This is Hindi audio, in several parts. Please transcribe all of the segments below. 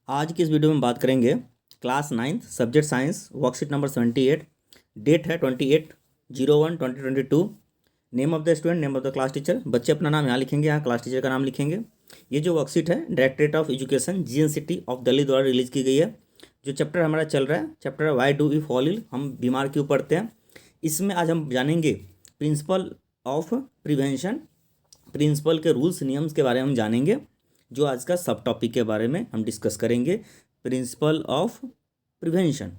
आज की इस वीडियो में बात करेंगे class 9th subject science worksheet number 78। Date है 28/01/2022। Name of the student, name of the class teacher. बच्चे अपना नाम यहाँ लिखेंगे, यहाँ क्लास टीचर का नाम लिखेंगे। ये जो वर्कशीट है directorate of education GNCT of Delhi द्वारा रिलीज की गई है। जो चैप्टर हमारा चल रहा है chapter why do we fall ill, हम बीमार क्यों पड़ते हैं। इसमें आज हम जानेंगे प्रिंसिपल ऑफ प्रिवेंशन, प्रिंसिपल के रूल्स नियम्स के बारे में हम जानेंगे। जो आज का सब टॉपिक के बारे में हम डिस्कस करेंगे, प्रिंसिपल ऑफ प्रिवेंशन।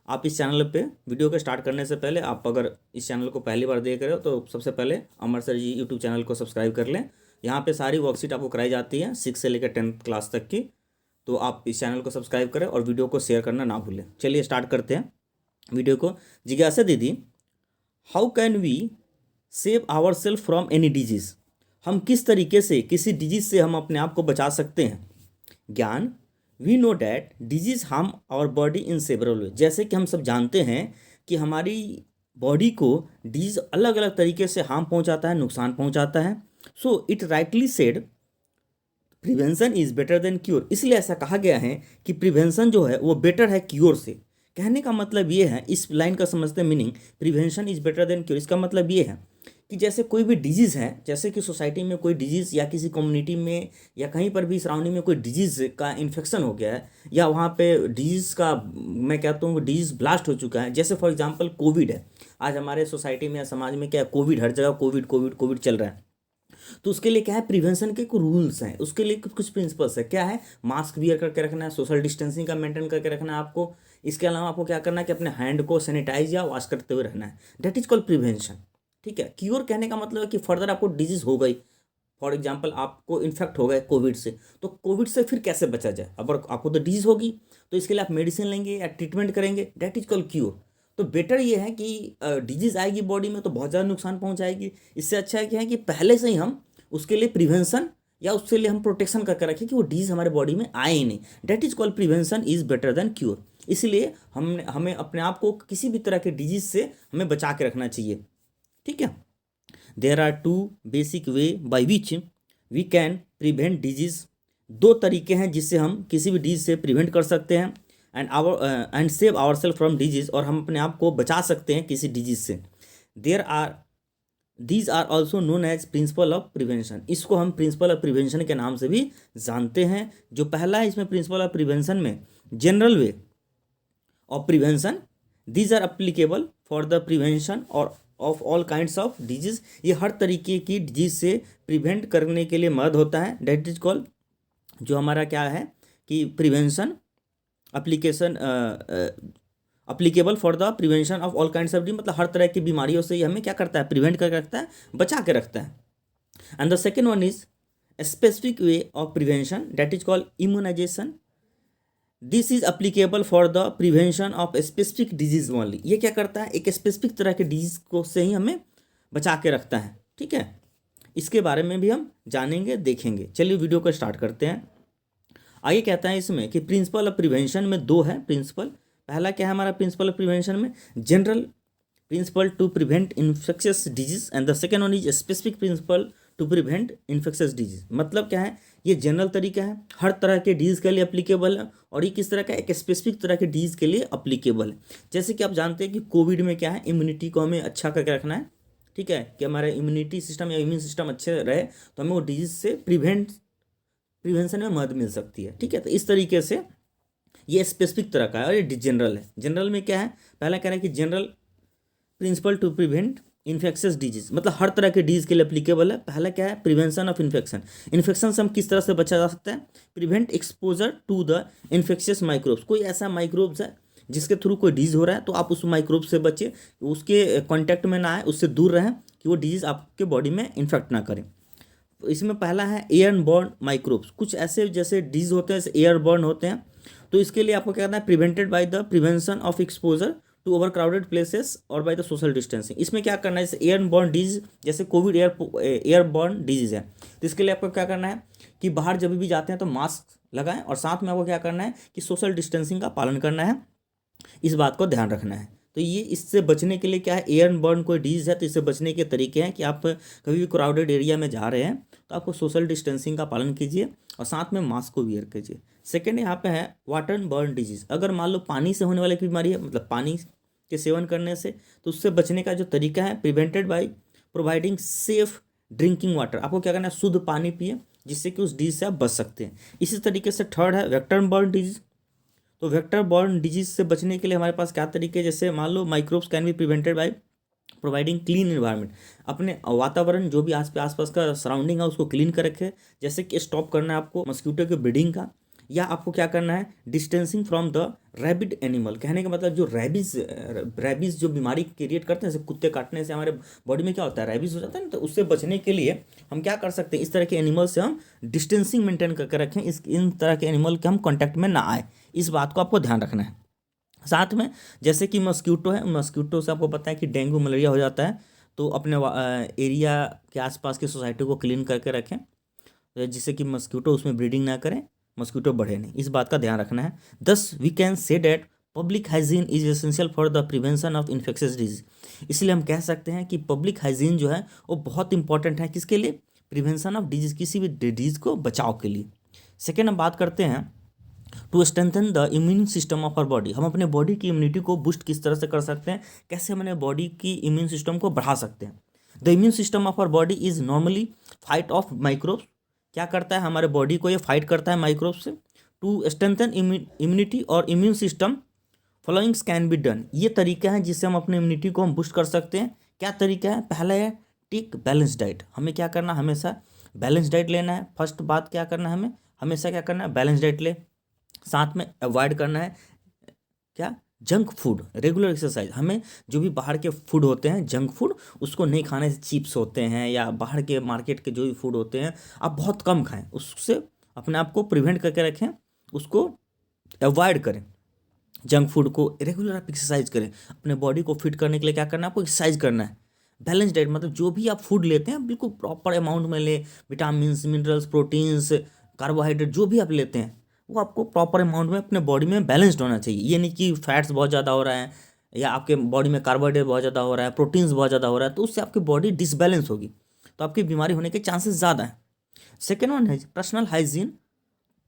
आप इस चैनल पे वीडियो के स्टार्ट करने से पहले, आप अगर इस चैनल को पहली बार देख रहे हो तो सबसे पहले अमर सर जी यूट्यूब चैनल को सब्सक्राइब कर लें। यहाँ पे सारी वर्कशीट आपको कराई जाती है 6 से लेकर 10th क्लास तक की। तो आप इस चैनल को सब्सक्राइब करें और वीडियो को शेयर करना ना भूलें। चलिए स्टार्ट करते हैं वीडियो को। जिज्ञासा दीदी, how can we save our self from any disease. हम किस तरीके से किसी डिजीज से हम अपने आप को बचा सकते हैं। ज्ञान, we know that disease harm our body in several way. जैसे कि हम सब जानते हैं कि हमारी बॉडी को डिजीज अलग अलग तरीके से हार्म पहुंचाता है, नुकसान पहुंचाता है। So it rightly said prevention is better than cure. इसलिए ऐसा कहा गया है कि प्रिवेंशन जो है वो बेटर है क्योर से। कहने का मतलब ये है, इस लाइन का समझते meaning, prevention is better than cure. इसका मतलब ये है कि जैसे कोई भी डिजीज़ है, जैसे कि सोसाइटी में कोई डिजीज़ या किसी कम्युनिटी में या कहीं पर भी सराउंडिंग में कोई डिजीज़ का इन्फेक्शन हो गया है, या वहाँ पे डिजीज़ का, मैं कहता हूँ डिजीज़ ब्लास्ट हो चुका है। जैसे फॉर एग्जांपल कोविड है, आज हमारे सोसाइटी में या समाज में क्या है, कोविड, हर जगह कोविड कोविड कोविड चल रहा है। तो उसके लिए क्या है, प्रिवेंशन के कुछ रूल्स हैं, उसके लिए कुछ प्रिंसिपल्स है। क्या है, मास्क वियर करके रखना है, सोशल डिस्टेंसिंग का मेंटेन करके रखना है आपको। इसके अलावा आपको क्या करना है कि अपने हैंड को सैनिटाइज या वॉश करते हुए रहना है। That is called prevention. ठीक है। क्योर कहने का मतलब है कि फर्दर आपको डिजीज हो गई, फॉर एग्जाम्पल आपको इन्फेक्ट हो गए कोविड से, तो कोविड से फिर कैसे बचा जाए। अब आपको तो डिजीज होगी तो इसके लिए आप मेडिसिन लेंगे या ट्रीटमेंट करेंगे, डेट इज कॉल्ड क्योर। तो बेटर ये है कि डिजीज आएगी बॉडी में तो बहुत ज़्यादा नुकसान पहुंचाएगी। इससे अच्छा क्या है कि पहले से ही हम उसके लिए प्रिवेंशन या उसके लिए हम प्रोटेक्शन करके रखें कि वो डिजीज हमारे बॉडी में आए ही नहीं। That is called prevention is better than cure. इसलिए हमें अपने आप को किसी भी तरह के डिजीज से हमें बचा के रखना चाहिए। ठीक है। There are two basic way by which we can prevent disease. दो तरीके हैं जिससे हम किसी भी डिजीज से प्रिवेंट कर सकते हैं and save our self from disease, और हम अपने आप को बचा सकते हैं किसी डिजीज से। These are also known as principle of prevention. इसको हम प्रिंसिपल ऑफ प्रिवेंशन के नाम से भी जानते हैं। जो पहला है इसमें प्रिंसिपल ऑफ प्रिवेंशन में, general way of prevention, these are applicable for the prevention और of all kinds of disease. ये हर तरीके की डिजीज से प्रिवेंट करने के लिए मदद होता है। डेट इज कॉल्ड, जो हमारा क्या है कि prevention application applicable for the prevention of all kinds of disease, मतलब हर तरह की बीमारियों से ये हमें क्या करता है, प्रिवेंट करके रखता है, बचा के रखता है। And the second one is specific way of prevention, that is called immunisation. This is applicable for the prevention of specific disease only. ये क्या करता है, एक स्पेसिफिक तरह के डिजीज को से ही हमें बचा के रखता है। ठीक है। इसके बारे में भी हम जानेंगे, देखेंगे। चलिए वीडियो को स्टार्ट करते हैं। आगे कहता है इसमें कि प्रिंसिपल ऑफ प्रिवेंशन में दो है प्रिंसिपल। पहला क्या है हमारा प्रिंसिपल ऑफ प्रिवेंशन में, general principle to prevent infectious disease, and the second one is specific principle to prevent infectious disease. मतलब क्या है, ये जनरल तरीका है, हर तरह के डिजीज के लिए अप्लीकेबल है, और ये किस तरह का, एक स्पेसिफिक तरह के डिजीज के लिए अप्लीकेबल है। जैसे कि आप जानते हैं कि कोविड में क्या है, इम्यूनिटी को हमें अच्छा करके रखना है। ठीक है, कि हमारा इम्यूनिटी सिस्टम या इम्यून सिस्टम अच्छे रहे तो हमें वो डिजीज से प्रिवेंशन में मदद मिल सकती है। ठीक है। तो इस तरीके से ये स्पेसिफिक तरह का है और ये जनरल है। जनरल में क्या है, पहला कह रहा है कि general principle to prevent infectious disease, मतलब हर तरह के डिजीज के लिए एप्लीकेबल है। पहला क्या है, प्रिवेंशन ऑफ इन्फेक्शन। इन्फेक्शन से हम किस तरह से बचा जा सकता है, prevent exposure to the infectious microbes. कोई ऐसा माइक्रोब्स है जिसके थ्रू कोई डिजीज हो रहा है तो आप उस माइक्रोब से बचे, उसके कॉन्टैक्ट में ना आए, उससे दूर रहें कि वो डिजीज आपके बॉडी में इन्फेक्ट ना करें। इसमें पहला है एयरबॉर्न माइक्रोब्स। कुछ ऐसे जैसे डिजीज होते हैं, जैसे एयरबॉर्न होते हैं, तो इसके लिए आपको क्या करना है, prevented by the prevention of exposure to over crowded places और बाय द सोशल डिस्टेंसिंग। इसमें क्या करना है, जैसे एयरबॉर्न डिजीज, जैसे कोविड एयरबॉर्न डिजीज है, तो इसके लिए आपको क्या करना है कि बाहर जब भी जाते हैं तो मास्क लगाएं, और साथ में आपको क्या करना है कि सोशल डिस्टेंसिंग का पालन करना है। इस बात को ध्यान रखना है। तो ये इससे बचने के लिए क्या है, एयरबॉर्न कोई डिजीज है तो इससे बचने के तरीके हैं कि आप कभी भी क्राउडेड एरिया में जा रहे हैं तो आपको सोशल डिस्टेंसिंग का पालन कीजिए और साथ में मास्क को वियर कीजिए। सेकेंड यहाँ पे है वाटर एंड बर्न डिजीज। अगर मान लो पानी से होने वाली कोई बीमारी है, मतलब पानी के सेवन करने से, तो उससे बचने का जो तरीका है, prevented by providing safe drinking water. आपको क्या करना है, शुद्ध पानी पिए, जिससे कि उस डिजीज से आप बच सकते हैं। इसी तरीके से थर्ड है वेक्टर बर्न डिजीज। तो वेक्टर बॉर्न डिजीज से बचने के लिए हमारे पास क्या तरीके, जैसे मान लो microbes can be prevented by providing clean environment. अपने वातावरण जो भी आसपास का सराउंडिंग है उसको क्लीन कर रखे। जैसे कि स्टॉप करना है आपको मस्कीटो के ब्रीडिंग का, या आपको क्या करना है, distancing from the rabid animal. कहने का मतलब जो रैबिज जो बीमारी क्रिएट करते हैं, जैसे कुत्ते काटने से हमारे बॉडी में क्या होता है, रैबिज हो जाता है ना, तो उससे बचने के लिए हम क्या कर सकते हैं, इस तरह के एनिमल से हम डिस्टेंसिंग मेंटेन करके रखें, इन तरह के एनिमल के हम कॉन्टैक्ट में ना आए। इस बात को आपको ध्यान रखना है। साथ में जैसे कि मस्कीटो है, मस्कीटो से आपको पता है कि डेंगू मलेरिया हो जाता है, तो अपने एरिया के आसपास की सोसाइटी को क्लीन करके रखें, जिससे कि मस्कीटो उसमें ब्रीडिंग ना करें, मस्कीटो बढ़े नहीं। इस बात का ध्यान रखना है। Thus we can say that public hygiene is essential for the prevention of infectious disease. इसलिए हम कह सकते हैं कि पब्लिक हाइजीन जो है वो बहुत इंपॉर्टेंट है, किसके लिए, प्रिवेंशन ऑफ डिजीज, किसी भी डिजीज को बचाव के लिए। सेकेंड हम बात करते हैं to strengthen the immune system of our body. हम अपने बॉडी की इम्यूनिटी को बूस्ट किस तरह से कर सकते हैं, कैसे हम अपने बॉडी की इम्यून सिस्टम को बढ़ा सकते हैं। The immune system of our body is normally fight off microbes. क्या करता है, हमारे बॉडी को ये फाइट करता है माइक्रोब से। टू स्ट्रेंथन इम्यूनिटी और immune system followings can be done. ये तरीका है जिससे हम अपनी इम्यूनिटी को हम बूस्ट कर सकते हैं। क्या तरीका है, पहला है टेक बैलेंस डाइट। हमें क्या करना, हमेशा बैलेंस डाइट लेना है। फर्स्ट बात क्या करना है, हमें हमेशा क्या करना है, बैलेंस डाइट ले। साथ में अवॉइड करना है क्या, जंक फूड। रेगुलर एक्सरसाइज, हमें जो भी बाहर के फूड होते हैं जंक फूड, उसको नहीं खाने से, चिप्स होते हैं या बाहर के मार्केट के जो भी फूड होते हैं आप बहुत कम खाएं, उससे अपने आप को प्रिवेंट करके रखें, उसको अवॉइड करें। जंक फूड को, रेगुलर आप एक्सरसाइज करें। अपने बॉडी को फिट करने के लिए क्या करना है, आपको एक्सरसाइज करना है। बैलेंस डाइट मतलब जो भी आप फूड लेते हैं बिल्कुल प्रॉपर अमाउंट में लें। विटामिन मिनरल्स, प्रोटीन्स, कार्बोहाइड्रेट जो भी आप लेते हैं वो आपको प्रॉपर अमाउंट में अपने बॉडी में बैलेंस्ड होना चाहिए। ये नहीं कि फैट्स बहुत ज़्यादा हो रहा है या आपके बॉडी में कार्बोहाइड्रेट बहुत ज़्यादा हो रहा है, प्रोटीन्स बहुत ज़्यादा हो रहा है, तो उससे आपकी बॉडी डिसबैलेंस होगी, तो आपकी बीमारी होने के चांसेस ज़्यादा हैं। सेकेंड वन है पर्सनल हाइजीन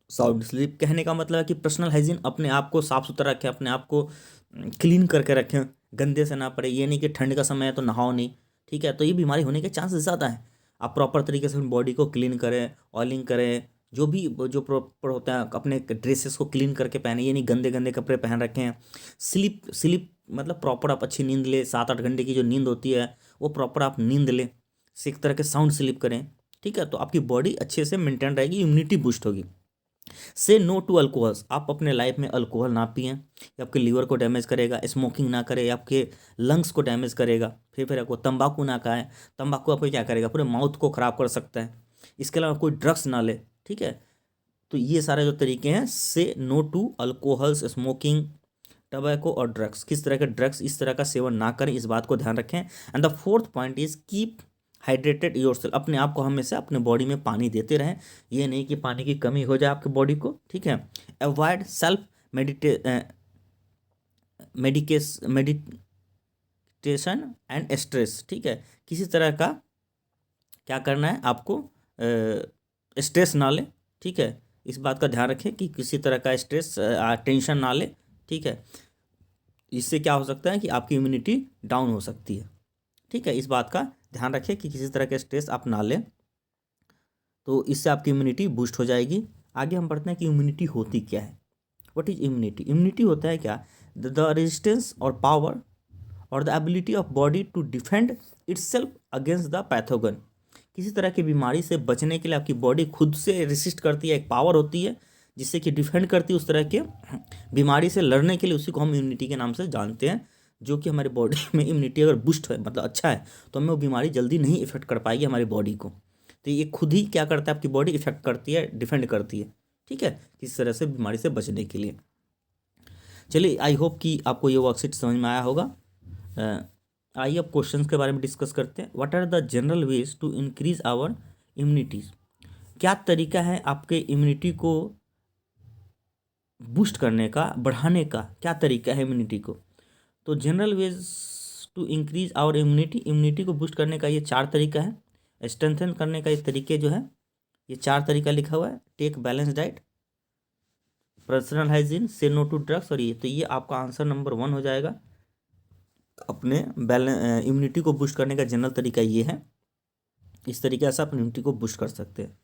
साउंड स्लीप। कहने का मतलब है कि पर्सनल हाइजीन, अपने आप को साफ सुथरा रखें, अपने आप को क्लीन करके रखें, गंदे से ना पड़े। ये नहीं कि ठंड का समय है तो नहाओ नहीं, ठीक है, तो ये बीमारी होने के चांसेस ज़्यादा हैं। आप प्रॉपर तरीके से अपनी बॉडी को क्लीन करें, ऑयलिंग करें, जो भी जो प्रॉपर होता है, अपने ड्रेसेस को क्लीन करके पहने, ये नहीं गंदे गंदे कपड़े पहन रखे हैं। स्लीप मतलब प्रॉपर आप अच्छी नींद ले, 7-8 घंटे की जो नींद होती है वो प्रॉपर आप नींद लें, एक तरह के साउंड स्लीप करें, ठीक है, तो आपकी बॉडी अच्छे से मेंटेन रहेगी, इम्यूनिटी बूस्ट होगी। से नो टू अल्कोहल्स। आप अपने लाइफ में अल्कोहल ना पिएं, ये आपके लीवर को डैमेज करेगा। स्मोकिंग ना करें, आपके लंग्स को डैमेज करेगा। फिर आपको तंबाकू ना खाएं, तंबाकू आपको क्या करेगा, पूरे माउथ को ख़राब कर सकता है। इसके अलावा कोई ड्रग्स ना ले, ठीक है। तो ये सारे जो तरीके हैं, say no to alcohols, smoking, tobacco और ड्रग्स, किस तरह के ड्रग्स इस तरह का सेवन ना करें, इस बात को ध्यान रखें। And the fourth point is keep hydrated yourself. अपने आप को हमेशा अपने बॉडी में पानी देते रहें, ये नहीं कि पानी की कमी हो जाए आपके बॉडी को, ठीक है। Avoid self meditation and stress, ठीक है, किसी तरह का क्या करना है आपको, स्ट्रेस ना ले, ठीक है। इस बात का ध्यान रखें कि किसी तरह का स्ट्रेस टेंशन ना ले, ठीक है। इससे क्या हो सकता है कि आपकी इम्यूनिटी डाउन हो सकती है, ठीक है। इस बात का ध्यान रखें कि किसी तरह का स्ट्रेस आप ना लें, तो इससे आपकी इम्यूनिटी बूस्ट हो जाएगी। आगे हम पढ़ते हैं कि इम्यूनिटी होती क्या है। What is immunity. इम्यूनिटी होता है क्या, द रेजिस्टेंस और पावर और the ability of body to defend itself against the pathogen. किसी तरह की बीमारी से बचने के लिए आपकी बॉडी खुद से रेसिस्ट करती है, एक पावर होती है जिससे कि डिफेंड करती है उस तरह के बीमारी से लड़ने के लिए, उसी को हम इम्यूनिटी के नाम से जानते हैं। जो कि हमारी बॉडी में इम्यूनिटी अगर बूस्ट है, मतलब अच्छा है, तो हमें वो बीमारी जल्दी नहीं इफेक्ट कर पाएगी हमारी बॉडी को। तो ये खुद ही क्या करता है, आपकी बॉडी इफेक्ट करती है, डिफेंड करती है, ठीक है, किसी तरह से बीमारी से बचने के लिए। चलिए, आई होप कि आपको ये वर्कशीट समझ में आया होगा। आइए अब क्वेश्चंस के बारे में डिस्कस करते हैं। What are the general ways to increase our immunities. क्या तरीका है आपके इम्यूनिटी को बूस्ट करने का, बढ़ाने का क्या तरीका है इम्यूनिटी को। तो general ways to increase our immunity, immunity को बूस्ट करने का ये 4 तरीका है। स्ट्रेंथन करने का ये तरीके जो है, ये 4 तरीका लिखा हुआ है। Take balance diet, personal hygiene, say no to drugs, और ये तो ये आपका आंसर नंबर 1 हो जाएगा। अपने बैलेंस इम्यूनिटी को बूस्ट करने का जनरल तरीका ये है, इस तरीके से आप इम्यूनिटी को बूस्ट कर सकते हैं।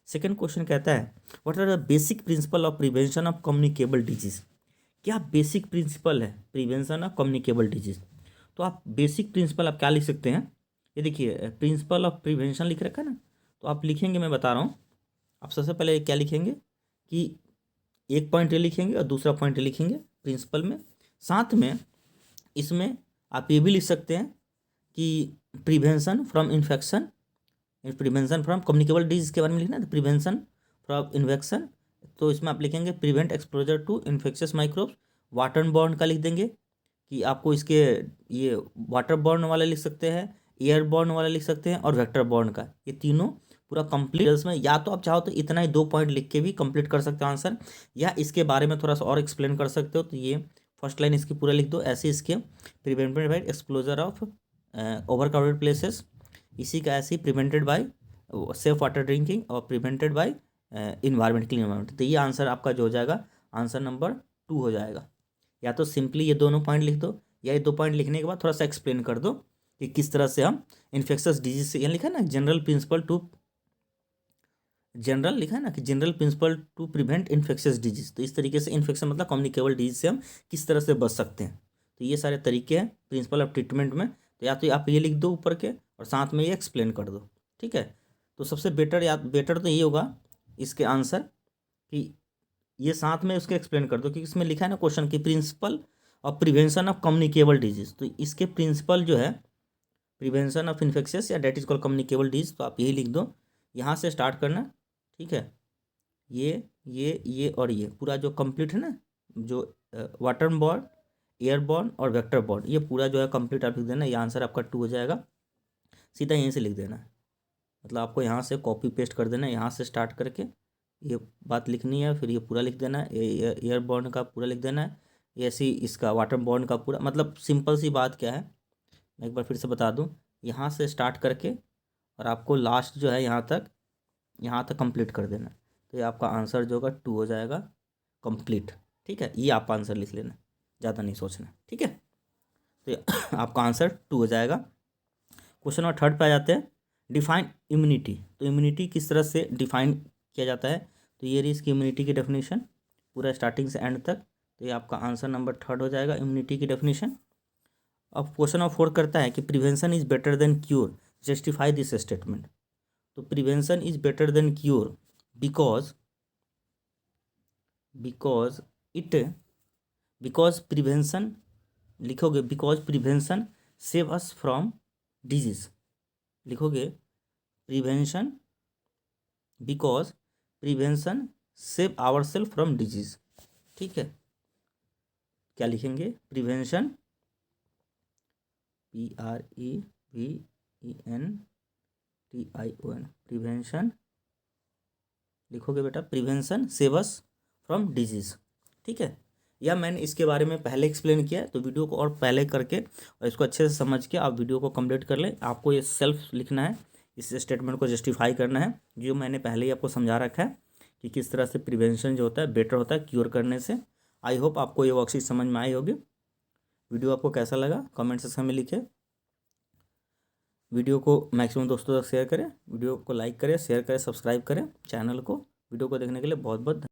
सेकेंड क्वेश्चन कहता है what are the basic principle of prevention of communicable disease. क्या बेसिक प्रिंसिपल है प्रिवेंशन ऑफ कम्युनिकेबल डिजीज? तो आप बेसिक प्रिंसिपल आप क्या लिख सकते हैं, ये देखिए प्रिंसिपल ऑफ प्रिवेंशन लिख रखा है ना, तो आप लिखेंगे, मैं बता रहा हूँ, आप सबसे पहले क्या लिखेंगे कि एक पॉइंट ये लिखेंगे और दूसरा पॉइंट ये लिखेंगे प्रिंसिपल में। साथ में इसमें आप ये भी लिख सकते हैं कि prevention from infection, prevention from communicable disease के बारे में लिखना है, प्रिवेंशन फ्रॉम इन्फेक्शन, तो इसमें आप लिखेंगे prevent exposure to infectious microbes. Water borne का लिख देंगे कि आपको इसके ये वाटर बॉर्न वाला लिख सकते हैं, एयर बॉर्न वाला लिख सकते हैं, और वेक्टर बॉर्न का, ये तीनों पूरा कंप्लीट में, या तो आप चाहो तो इतना ही 2 पॉइंट लिख के भी कंप्लीट कर सकते हो आंसर, या इसके बारे में थोड़ा सा और एक्सप्लेन कर सकते हो, तो ये फर्स्ट लाइन इसकी पूरा लिख दो ऐसे, इसके prevented by exposure of over crowded places, इसी का ऐसे prevented by safe water drinking, और prevented by environment clean environment. तो ये आंसर आपका जो हो जाएगा आंसर नंबर 2 हो जाएगा। या तो सिंपली ये दोनों पॉइंट लिख दो, या ये 2 पॉइंट लिखने के बाद थोड़ा सा एक्सप्लेन कर दो कि किस तरह से हम इन्फेक्शस डिजीज से, यहाँ लिखा है ना जनरल प्रिंसिपल टू, जनरल लिखा है ना कि general principle to prevent infectious disease, तो इस तरीके से इन्फेक्शन मतलब कम्युनिकेबल डिजीज से हम किस तरह से बच सकते हैं। तो ये सारे तरीके हैं प्रिंसिपल ऑफ ट्रीटमेंट में। तो या तो आप ये लिख दो ऊपर के और साथ में ये एक्सप्लेन कर दो, ठीक है। तो सबसे बेटर, या बेटर तो ये होगा इसके आंसर कि ये साथ में उसके एक्सप्लेन कर दो, क्योंकि इसमें लिखा है ना क्वेश्चन की principle of prevention of communicable disease, तो इसके प्रिंसिपल जो है प्रिवेंशन ऑफ इन्फेक्शियस या that is called communicable disease, तो आप यही लिख दो, यहाँ से स्टार्ट करना, ठीक है। ये और ये पूरा जो कंप्लीट है ना, जो वाटर बॉर्न, एयरबॉर्न और वेक्टर बॉर्न, ये पूरा जो है कंप्लीट आप लिख देना, ये आंसर आपका 2 हो जाएगा। सीधा यहीं से लिख देना है, मतलब आपको यहाँ से कॉपी पेस्ट कर देना है, यहाँ से स्टार्ट करके ये बात लिखनी है, फिर ये पूरा लिख देना है, एयरबॉर्न का पूरा लिख देना है, ऐसे ही इसका वाटर बॉर्न का पूरा, मतलब सिंपल सी बात क्या है, मैं एक बार फिर से बता दूं, यहाँ से स्टार्ट करके और आपको लास्ट जो है यहाँ तक कंप्लीट कर देना है। तो ये आपका आंसर जो होगा 2 हो जाएगा कंप्लीट, ठीक है। ये आप आंसर लिख लेना, ज़्यादा नहीं सोचना, ठीक है। तो ये आपका आंसर 2 हो जाएगा। क्वेश्चन नंबर 3 पे आ जाते हैं, डिफाइन इम्यूनिटी। तो इम्यूनिटी किस तरह से डिफाइन किया जाता है, तो ये रही इसकी इम्यूनिटी की डेफिनेशन पूरा स्टार्टिंग से एंड तक। तो ये आपका आंसर नंबर 3 हो जाएगा इम्यूनिटी की डेफिनेशन। अब क्वेश्चन नंबर 4 करता है कि prevention is better than cure, justify this statement. तो prevention is better than cure because prevention लिखोगे, because prevention save us from disease, लिखोगे prevention because prevention save our self from disease, ठीक है। क्या लिखेंगे, प्रिवेंशन PREVENTION, प्रिवेंशन लिखोगे बेटा, prevention save us from disease, ठीक है। या मैंने इसके बारे में पहले एक्सप्लेन किया है, तो वीडियो को और पहले करके और इसको अच्छे से समझ के आप वीडियो को कंप्लीट कर लें। आपको ये सेल्फ लिखना है, इस स्टेटमेंट को जस्टिफाई करना है, जो मैंने पहले ही आपको समझा रखा है कि किस तरह से प्रिवेंशन जो होता है बेटर होता है क्योर करने से। आई होप आपको ये वर्कशीट समझ में आई होगी। वीडियो आपको कैसा लगा कमेंट सेक्शन में लिखें। वीडियो को मैक्सिमम दोस्तों तक शेयर करें, वीडियो को लाइक करें, शेयर करें, सब्सक्राइब करें चैनल को। वीडियो को देखने के लिए बहुत बहुत